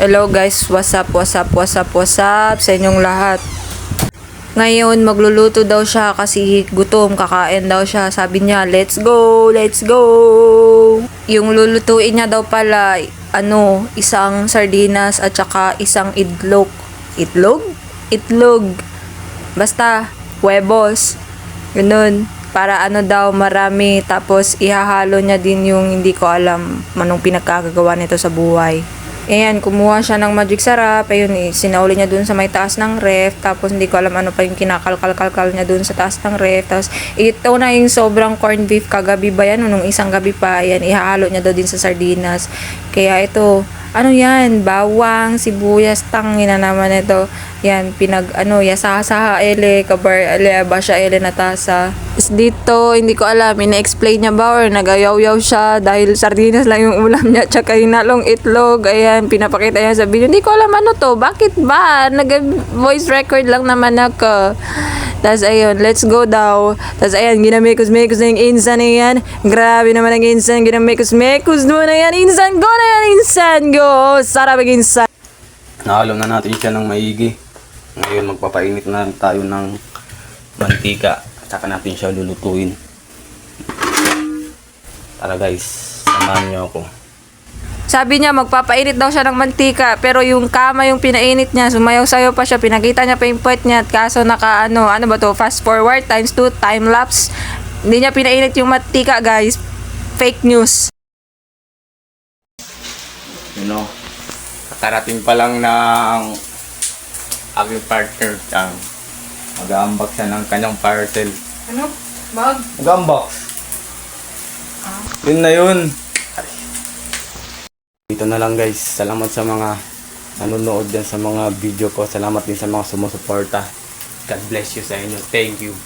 Hello guys, what's up sa inyong lahat. Ngayon magluluto daw siya kasi gutom, kakain daw siya. Sabi niya, let's go. Yung lulutuin niya daw pala, isang sardinas at saka isang itlog. Itlog. Basta, huevos. Ganun. Para daw marami. Tapos ihahalo niya din yung hindi ko alam anong pinagkagagawa nito sa buhay. Ayan, kumuha siya ng magic sarap. Ayun, sinauli niya dun sa may taas ng ref. Tapos hindi ko alam ano pa yung kinakalkal niya dun sa taas ng ref. Tapos ito na yung sobrang corned beef kagabi ba yan? Nung isang gabi pa. Ayan, ihahalo niya daw din sa sardinas. Kaya ito, yan? Bawang, sibuyas, tangina naman ito. Yan, yasaha ele, kabar, ele, basya ele na tasa. Dito, hindi ko alam, ina-explain niya ba or nagayaw-yaw siya dahil sardinas lang yung ulam niya tsaka hinalong itlog. Ayan, pinapakita niya sa video. Hindi ko alam ano to, bakit ba? Nag-voice record lang naman ako. Tapos ayun, let's go daw. Tapos ayan, ginamekos na yung insan na yan. Grabe naman ang insan, ginamekos mo na yan. Insan go. Sarap ang insan. Nahalom na natin siya ng maigi. Ngayon magpapainit na tayo ng mantika. Saka natin siya lulutuin. Tara guys, samahan niyo ako. Sabi niya magpapainit daw siya ng mantika, pero yung kama yung pinainit niya, sumayaw-sayaw pa siya, pinakita niya pa yung puwet niya, at kaso naka ano ba to, fast forward times 2 time lapse. Hindi niya pinainit yung mantika guys. Fake news. Kakarating pa lang ng aking partner. Mag-unbox siya ng kanyang parcel. Ano? Bag? Mag-unbox. Yun na yun. Dito na lang guys. Salamat sa mga nanonood dyan sa mga video ko. Salamat din sa mga sumusuporta. God bless you sa inyo. Thank you.